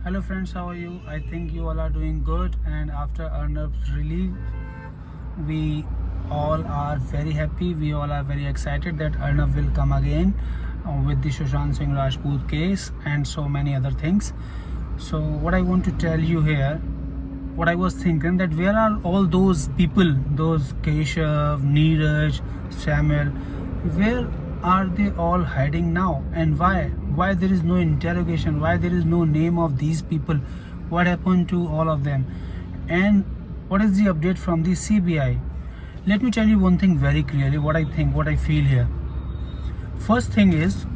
Hello friends, how are you? I think you all are doing good, and after Arnab's relief, we all are very happy. We all are very excited that Arnab will come again with the Sushant Singh Rajput case and so many other things. So what I want to tell you here, what I was thinking, that where are all those people, those Keshav, Neeraj, Samuel, where are they all hiding now, and why there is no interrogation, why there is no name of these people, what happened to all of them, and what is the update from the CBI? Let me tell you one thing very clearly, what I think, what I feel here. First thing is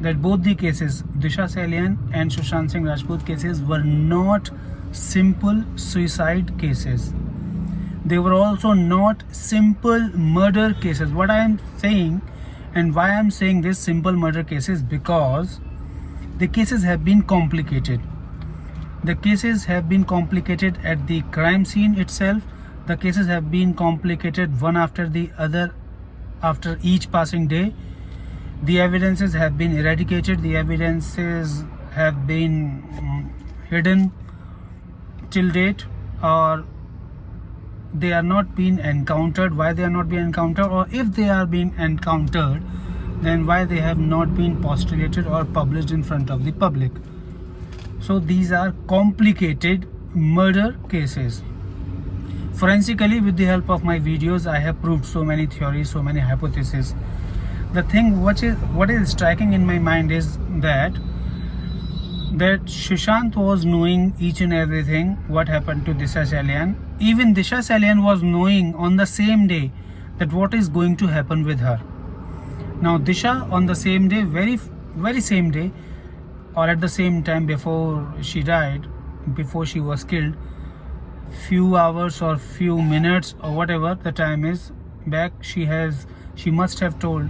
that both the cases, Disha Salian and Sushant Singh Rajput cases, were not simple suicide cases. They were also not simple murder cases. What I am saying, and why I am saying this simple murder cases, because the cases have been complicated. The cases have been complicated at the crime scene itself. The cases have been complicated one after the other after each passing day. The evidences have been eradicated. The evidences have been hidden till date, or they are not being encountered. Why they are not being encountered, or if they are being encountered, then why they have not been postulated or published in front of the public. So these are complicated murder cases. Forensically, with the help of my videos, I have proved so many theories, so many hypotheses. The thing what is striking in my mind is that Sushant was knowing each and everything what happened to Disha Salian. Even Disha Salian was knowing on the same day that what is going to happen with her. Now Disha on the same day, very same day, or at the same time before she died, before she was killed, few hours or few minutes or whatever the time is back, she must have told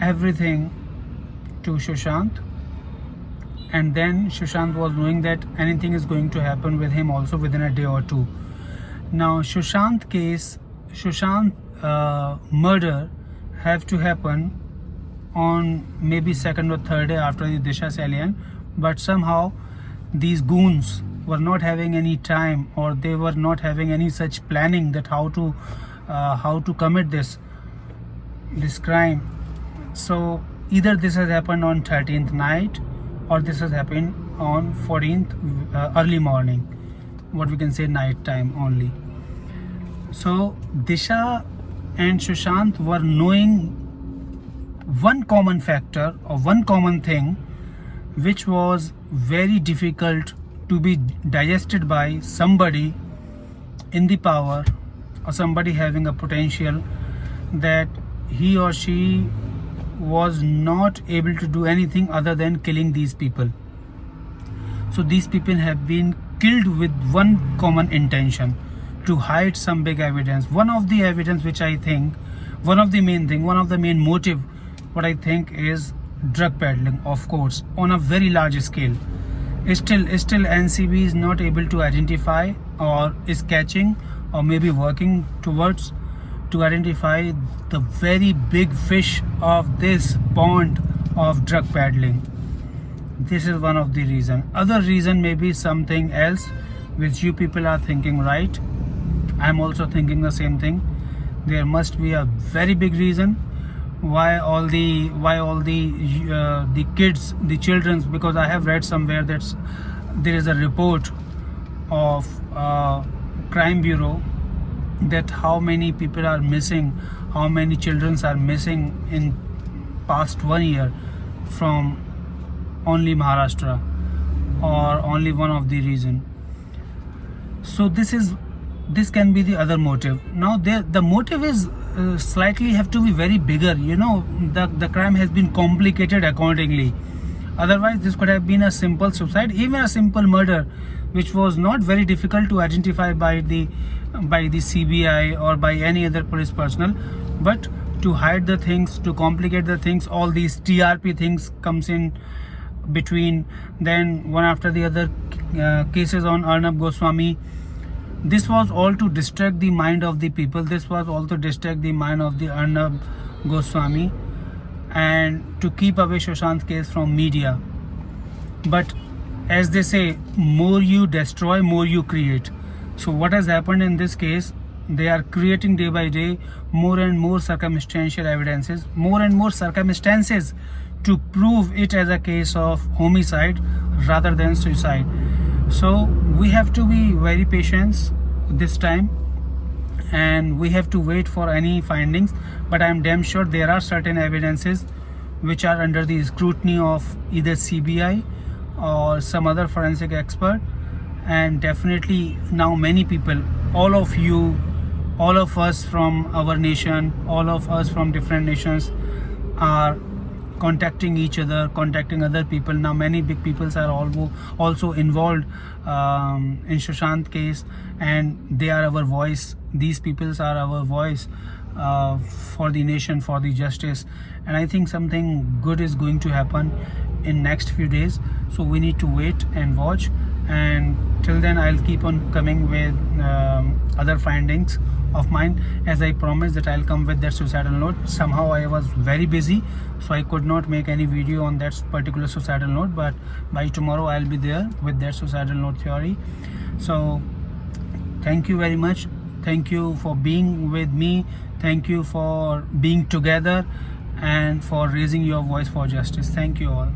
everything to Sushant, and then Sushant was knowing that anything is going to happen with him also within a day or two. Now Sushant case, murder have to happen on maybe second or third day after the Disha Salian, but somehow these goons were not having any time, or they were not having any such planning that how to commit this crime. So either this has happened on 13th night, or this has happened on 14th early morning, what we can say night time only. So Disha and Sushant were knowing one common factor or one common thing, which was very difficult to be digested by somebody in the power, or somebody having a potential, that he or she was not able to do anything other than killing these people. So these people have been killed with one common intention, to hide some big evidence. One of the evidence which I think, one of the main motive, what I think is drug peddling, of course, on a very large scale. Still NCB is not able to identify, or is catching, or maybe working towards to identify the very big fish of this pond of drug peddling. This is one of the reason. Other reason may be something else which you people are thinking, right? I'm also thinking the same thing. There must be a very big reason why all the kids, the children, because I have read somewhere that there is a report of crime bureau that how many people are missing, how many children are missing in past 1 year from only Maharashtra, or only one of the reason. So this can be the other motive. Now the motive is slightly have to be very bigger. The crime has been complicated accordingly. Otherwise this could have been a simple suicide, even a simple murder, which was not very difficult to identify by the CBI or by any other police personnel. But to hide the things, to complicate the things, all these TRP things comes in between, then one after the other cases on Arnab Goswami. This was all to distract the mind of the people. This was all to distract the mind of the Arnab Goswami, and to keep away Sushant's case from media. But as they say, more you destroy, more you create. So what has happened in this case, they are creating day by day more and more circumstantial evidences, more and more circumstances to prove it as a case of homicide rather than suicide. So we have to be very patient this time, and we have to wait for any findings. But I am damn sure there are certain evidences which are under the scrutiny of either CBI or some other forensic expert. And definitely now many people, all of you, all of us from our nation, all of us from different nations are contacting each other, contacting other people. Now many big peoples are also involved in Sushant case, and they are our voice. These peoples are our voice for the nation, for the justice. And I think something good is going to happen in next few days. So we need to wait and watch. And till then I'll keep on coming with other findings of mine, as I promised that I'll come with that suicidal note. Somehow I was very busy, so I could not make any video on that particular suicidal note, but by tomorrow I'll be there with that suicidal note theory. So thank you very much. Thank you for being with me. Thank you for being together and for raising your voice for justice. Thank you all.